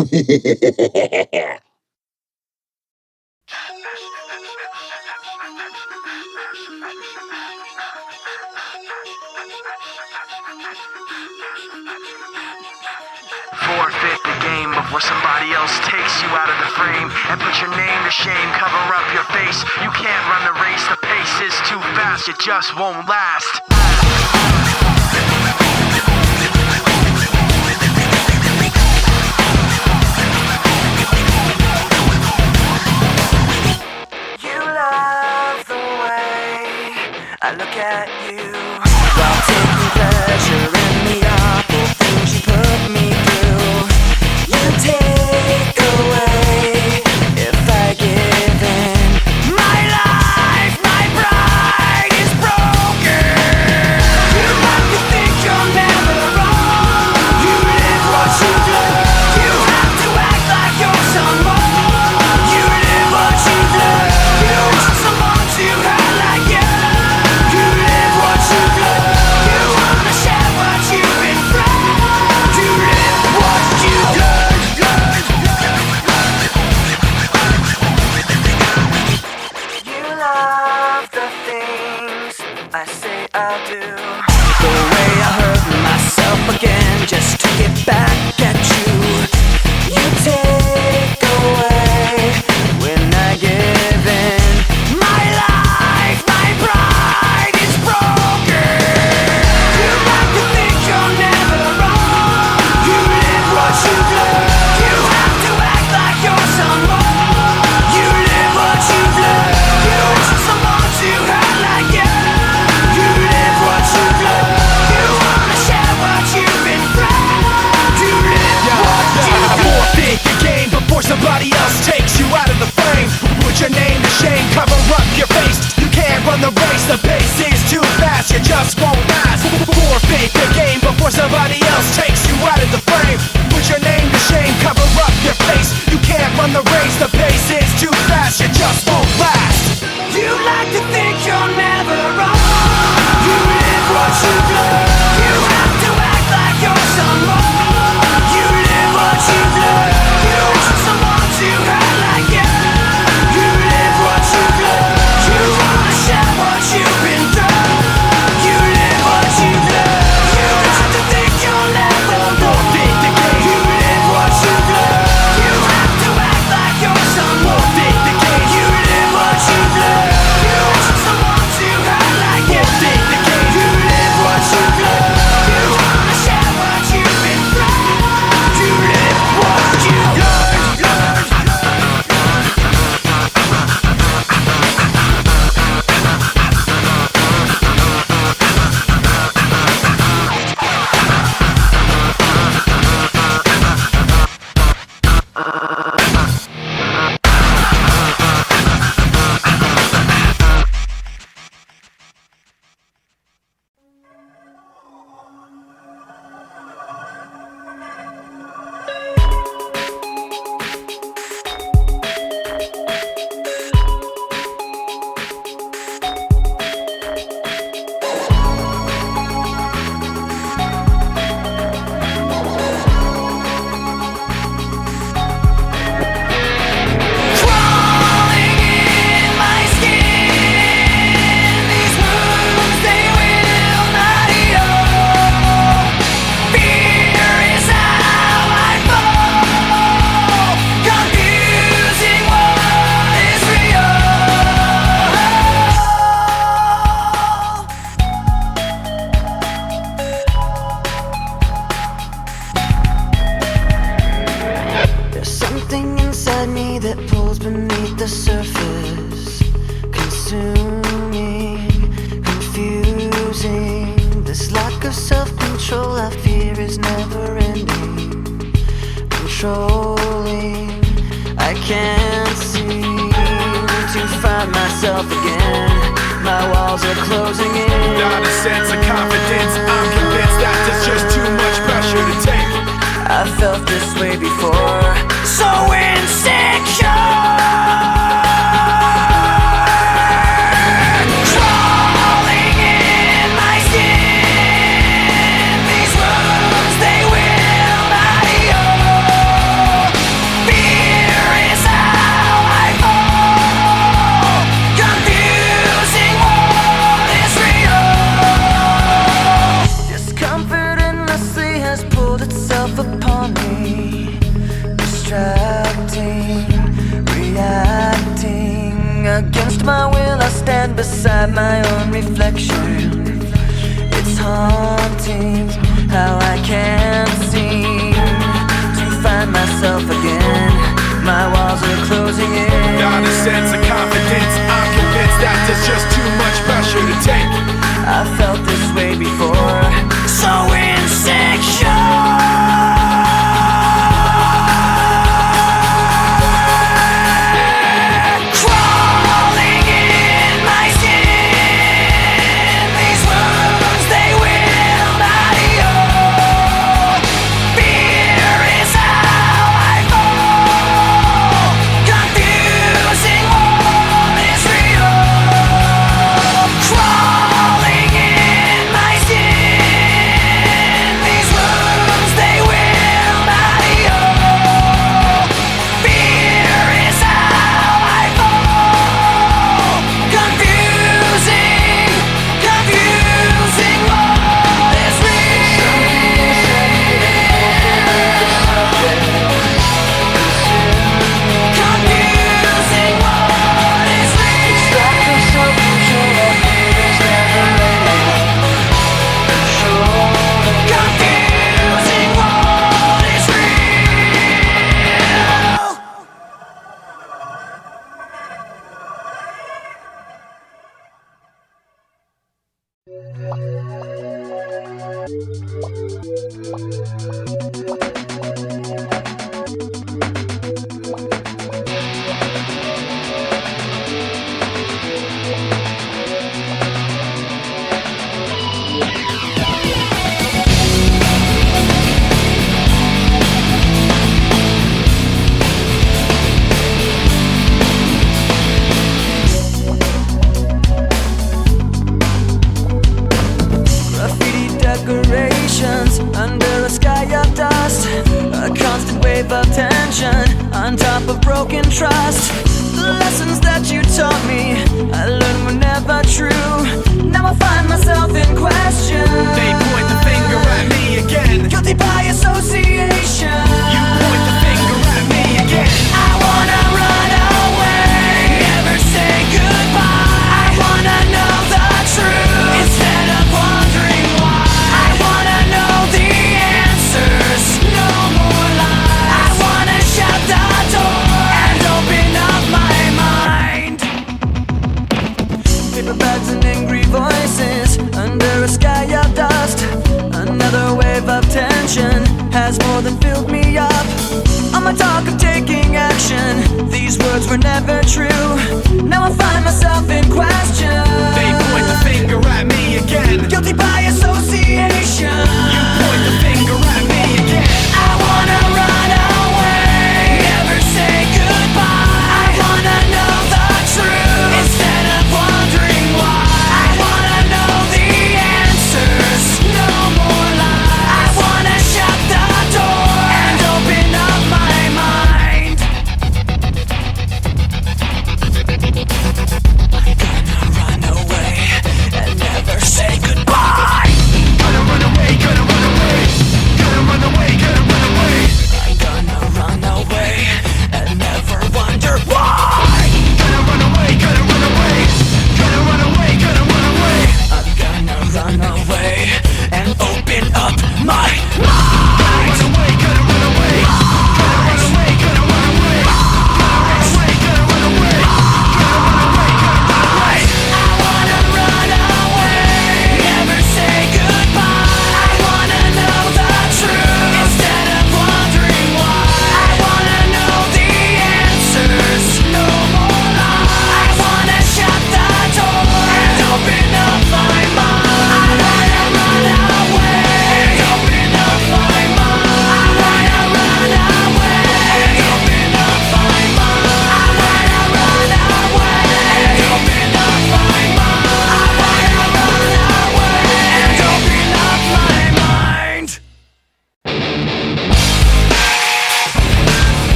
Forfeit the game before somebody else takes you out of the frame and put your name to shame, cover up your face. You can't run the race, the pace is too fast, it just won't last. You love the way I look at you while taking pleasure in the awful things you put me through. You take away if I give in. My life, my pride is broken. You like to think you're never wrong. You live what you do. You have to act like you're someone. You live what you do. You want someone to hurt like you. You live what you do. You wanna share what you've been through. You live what you do. You love the things I say I'll do. The way I hurt myself again just to get back at you. You take away when I give in. My life, my pride is broken. You like to think you're never wrong. You live what you do. You have to act like you're someone. You live what you do. You want someone to hurt like you. You live what you do. You wanna share what you've been through. You live what you do. Forfeit the game before somebody else takes you out of the frame. Put your name to shame, cover up your face. You can't run the race, the pace is too fast, you just won't last. Forfeit the game before somebody else takes you out of the frame. Put your name to shame, cover up your face. You can't run the race, the pace is too fast, you just won't last. You like to think you're never wrong. You live what you do. You have to act like you're someone. You live what you do. You want someone to hurt like you. You live what you do. You wanna share what you've been through. You live what you do. You like to think you're never wrong. You live what you do. You have to act like you're someone. You live what you do. You want someone to hurt like you. You live what you do. You wanna share what you've been through. You live what you do. Crawling in my skin, these wounds they will not heal. Fear is how I fall, confusing what is real. There's something inside me that pulls beneath the surface, consuming, confusing. This lack of self-control I fear is never ending, controlling. I can't seem to find myself again. My walls are closing in. Not a sense of confidence, I'm convinced that there's just too much pressure to take. I felt this way before, so insecure. Crawling in my skin, these wounds they will not heal. itself upon me, distracting, reacting. Against my will I stand beside my own reflection. It's haunting how I can't seem to find myself again. My walls are closing in. Not a sense of confidence, I'm convinced that there's just too much pressure to take. I felt this way before, so insecure. Under a sky of dust, a constant wave of tension on top of broken trust. The lessons that you taught me, I learned were never true. Now I find myself in question. They point the finger at me again. Guilty by association. You point the finger at me again. I wanna run away, never say goodbye. I wanna know the truth instead of wondering why. I wanna know the answers, no more lies. I wanna shut the door and open up my mind. Paper bags and angry voices under a sky of dust. Another wave of tension has more than filled me up. On my talk of taking action, these words were never true. Now I find myself in question. They point the finger at me again. Guilty by association. You point the finger at me again. I wanna run away, never say goodbye. I wanna know the truth instead of wondering why. I wanna know the answers, no more lies. I wanna shut the door and open up my mind. I'm gonna run away.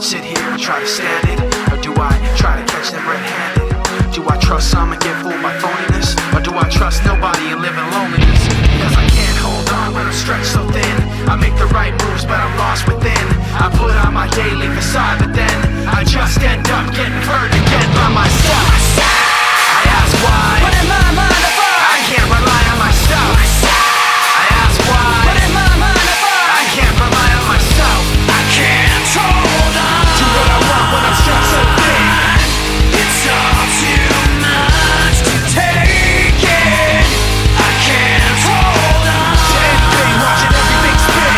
sit here and try to stand it? Or do I try to catch them red-handed? Do I trust some and get fooled by phoniness? Or do I trust nobody and live in loneliness? Because I can't hold on when I'm stretched so thin. I make the right moves but I'm lost within. I put on my daily facade but then I just end up getting hurt again by myself. I ask why, But in my mind I find I can't rely on myself. I ask why, But in my mind I find I can't rely on myself. I can't hold on Do what I want when I'm stretched so thin. It's all too much to take it. I can't hold on To anything, watching everything spin.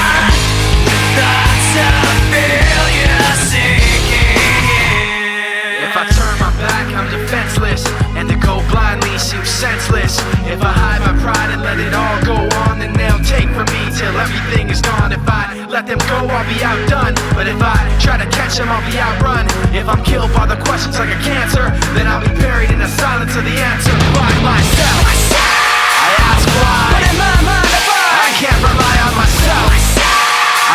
Thoughts of failure sinking in. If I turn my back, I'm defenseless, and to go blindly seems senseless. If I hide my pride and let it all go on, then they'll take from me till everything is gone. If I let them go, I'll be outdone. But if I try to catch them, I'll be outrun. If I'm killed by the questions like a cancer, then I'll be buried in the silence of the answer by myself. I ask why, But in my mind I find I can't rely on myself.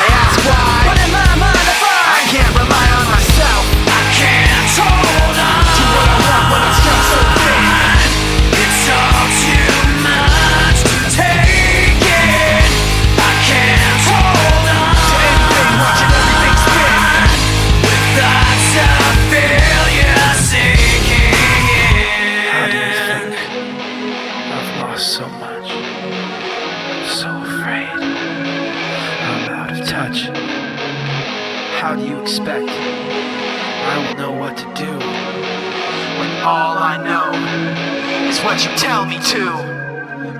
I ask why, But in my mind I find I can't rely on myself. I can't hold on Do what I want when I'm stretched so thin. It's all too much to take it. I can't hold on To anything, watching everything spin. with thoughts of failure sinking How do you in. think I've lost so much? So afraid. I'm out of touch. How do you expect I will know what to do when all I know is what you tell me to?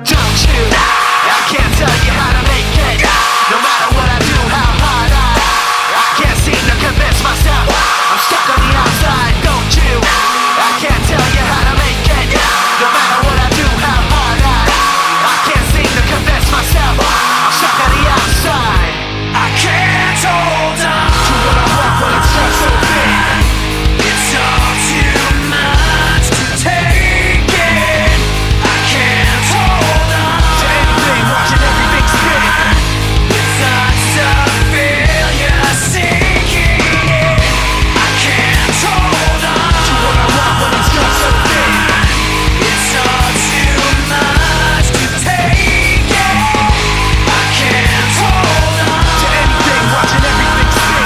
Don't you? I can't tell you how to make it. No matter what I do, how hard I can't seem to convince myself. I'm stuck on the outside, don't you? I can't tell you how to make it. No matter what I do, how hard I can't seem to convince myself. I'm stuck on the outside. I can't hold on. Do what I want when I'm stretched so thin. It's all too much to take it. I can't hold on To anything, watching everything spin. with thoughts of failure sinking in. I can't hold on. Do what I want when I'm stretched so thin. It's all too much to take it. I can't hold on To anything, watching everything spin.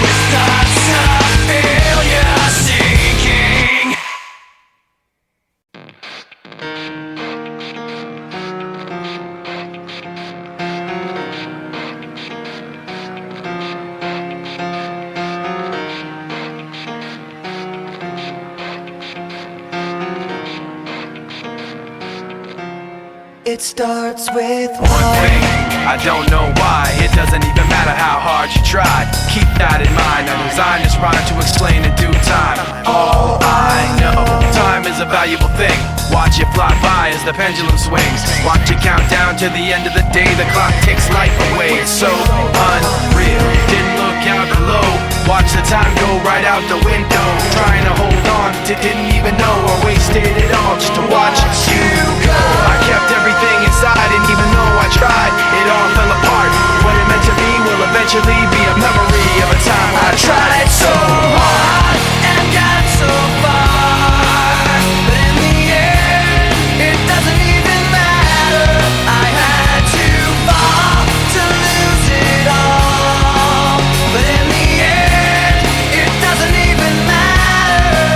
with thoughts of failure sinking. It starts with One thing, I don't know why. It doesn't even matter how hard you try. Keep that in mind. I designed this rhyme to explain in due time. All I know, time is a valuable thing. Watch it fly by as the pendulum swings. Watch it count down to the end of the day. The clock takes life away. It's so unreal. Didn't look out below. Watch the time go right out the window. Trying to hold on to didn't even know I wasted it all just to watch you go. I kept everything inside, and even though I tried, it all fell apart. What it meant to be will eventually be a memory of a time when I tried so hard. And got so far, but in the end, it doesn't even matter. I had to fall to lose it all, but in the end, it doesn't even matter.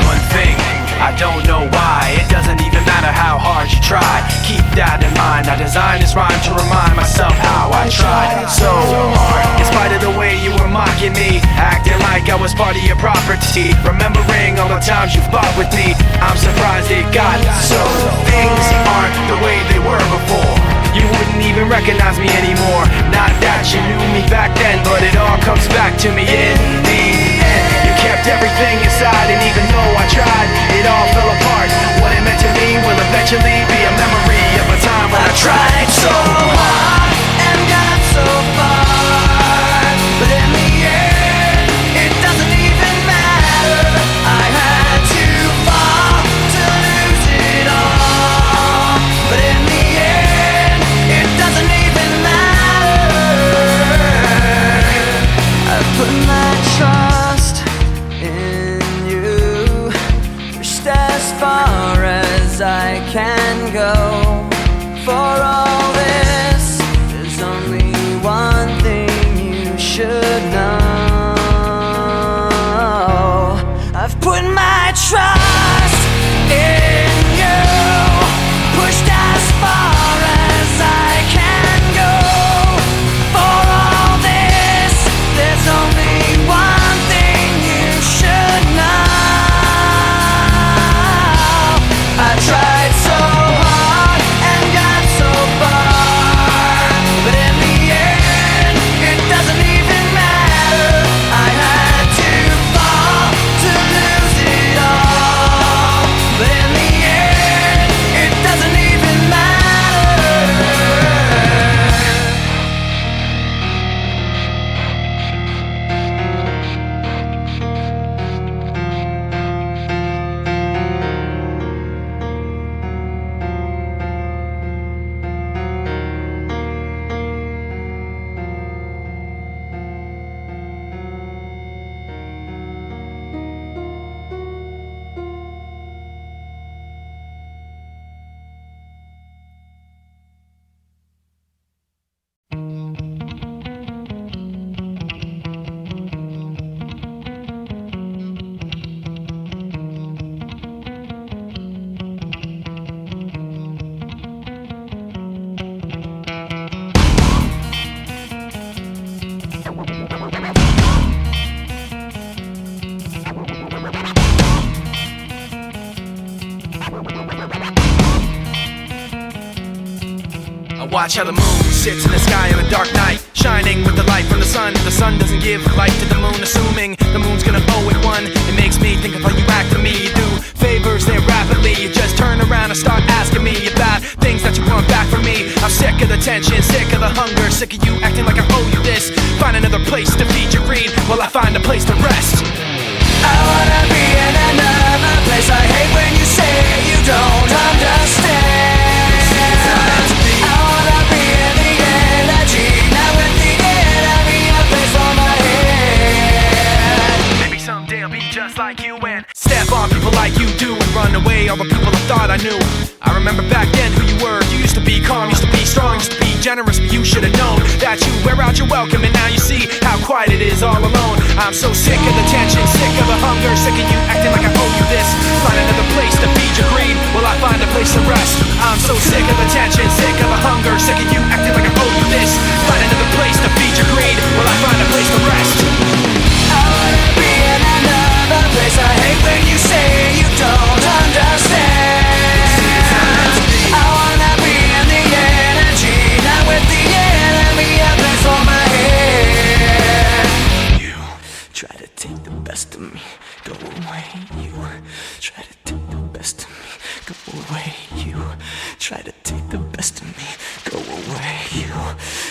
One thing, I don't know why. It doesn't even matter how hard you try. Keep that in mind. I designed this rhyme to remind myself how I tried so hard. In spite of the way you were mocking me, acting like I was part of your property, remembering all the times you fought with me, I'm surprised it got so. Things aren't the way they were before. You wouldn't even recognize me anymore. Not that you knew me back then, but it all comes back to me in the end. You kept everything inside, and even though I tried, it all fell apart. What it meant to me will eventually be a memory of a time when I tried so hard And got so far, but in the end, it doesn't even matter. I had to fall to lose it all, but in the end, it doesn't even matter. watch how the moon sits in the sky on a dark night, shining with the light from the sun. The sun doesn't give light to the moon, assuming the moon's gonna owe it one. It makes me think of how you act to me. You do favors there rapidly, you just turn around and start asking me about things that you want back from me. I'm sick of the tension, sick of the hunger, sick of you acting like I owe you this. Find another place to feed your greed while I find a place to rest. I wanna be in another place. I hate when you say you don't understand. I wanna be in the energy, not with the enemy. A place for my head. Maybe someday I'll be just like you and step on people like you do and run away all the people I thought I knew. I remember back then who you were. You used to be calm, used to be strong, used to be generous, but you should have known that you wear out your welcome, and now you see how quiet it is all alone. I'm so sick of the tension, sick of the hunger, sick of you acting like I owe you this. Find another place to feed your greed while I find a place to rest. I'm so sick of the tension, sick of the hunger, sick of you acting like I owe you this. Find another place to feed your greed while I find a place to rest. I wanna be in another place. I hate when you say you don't understand. I wanna be in the energy, not with the enemy. A place for my head. You try to take the best of me, go away. You try to take the best of me, go away. You try to take the best of me, go away. You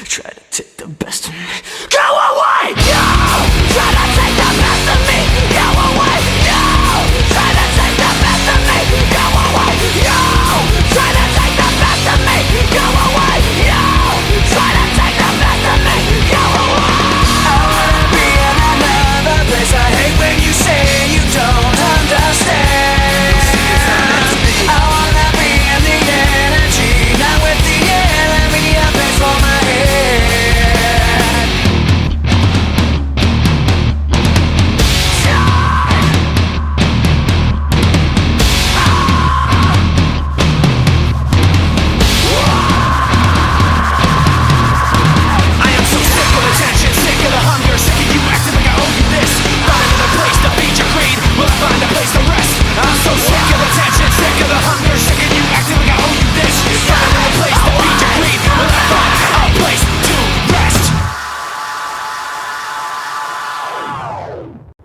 try to take the best of me, go away. You try to take the best of me, go away. You try to take the best of me, go away. You try to take the best of me, go away. You try to take the best of me, go away. I wanna be in another place. I hate when you say you don't understand. I wanna be in the energy, not with the enemy. A place for my head. I am so sick of the tension, sick of the hunger, sick of you acting like I owe you this. Find another place to feed your greed, will I find a place to rest? I'm so sick of the tension, sick of the hunger, sick of you acting like I owe you this. Find another place to feed your greed, will I find a place to rest?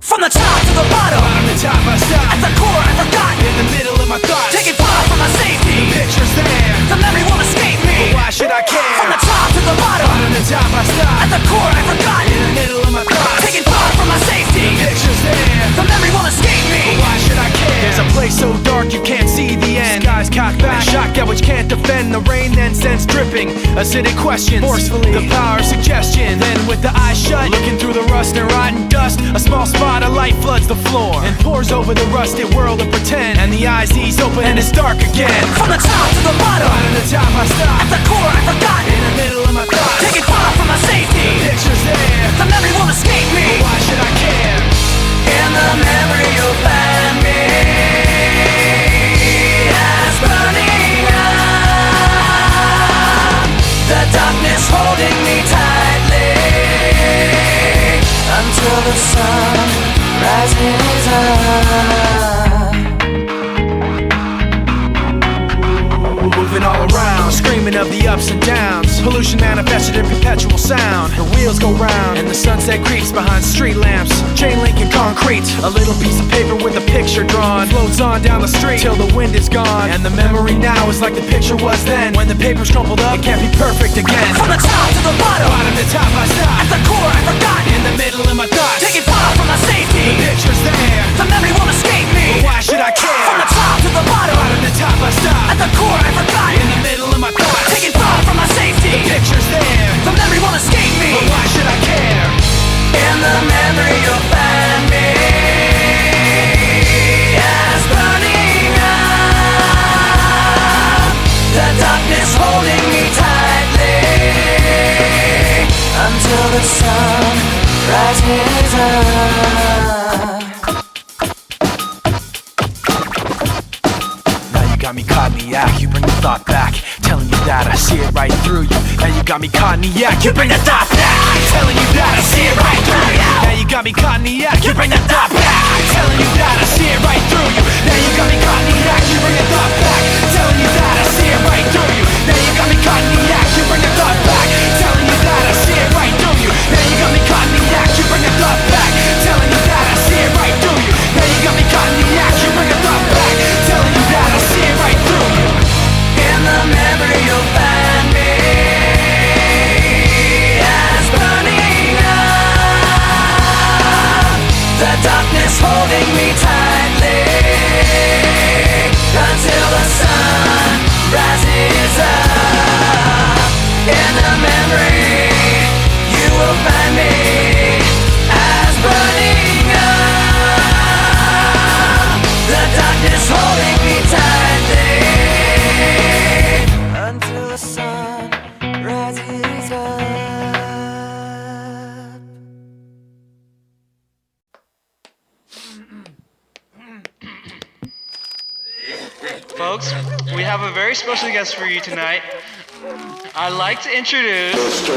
From the top to the bottom, Bottom to top I stop, at the core I forgot. in the middle of my thoughts. Taking far from my safety, Pictures there, the memory won't escape me. but why should I care? From the top to the bottom, Bottom to top I stop, at the core I forgot. in the middle of my thoughts. Taking far from my safety, Pictures there, the memory won't escape me. but why should I care? There's a place so dark you can't see the end. Skies cocked back, shock at which can't defend. The rain then sends dripping, acidic questions forcefully. The power of suggestion. Then with the eyes shut, looking through the rust and rotten dust, a small spot of light floods the floor and pours over the rusted world of pretend. And the eyes ease open and it's dark again. From the top to the bottom, Bottom to top I stop, at the core I forgot. in the middle of my thoughts. Taking far from my safety, Pictures there, the memory won't escape me. but why should I care? In the memory you'll find me as burning up. The darkness holding me tightly until the sun rises up. Moving all around, screaming of the ups and downs. Pollution manifested in perpetual sound. The wheels go round, and the sunset creeps behind street lamps. Chain link and concrete, a little piece of paper with a picture drawn. Floats on down the street till the wind is gone. And the memory now is like the picture was then. When the paper's crumpled up, it can't be perfect again. From the top to the bottom, Bottom to top I stop, at the core I forgot. in the middle of my thoughts. Taking far from my safety, Pictures there, the memory won't escape me. but why should I care? From the top to the bottom, Bottom to top I stop, at the core I forgot. in the middle of my thoughts. Taking far from my safety, Pictures there, the memory won't escape me. but why should I care? In the memory you'll find me as burning up. The darkness holding me tightly until the sun rises up. Now you got me caught in the act, you bring the thought back, telling you that I see it right through you. Now you got me caught in the act, you bring the thought back, telling you that I see it right through you. Now you got me caught in the act, you bring the thought back, telling you that I see it right through you. Now you got me caught in the act, you bring the thought back, telling you that I see it right through you. Now you got me caught in the act, you bring Folks, we have a very special guest for you tonight. I'd like to introduce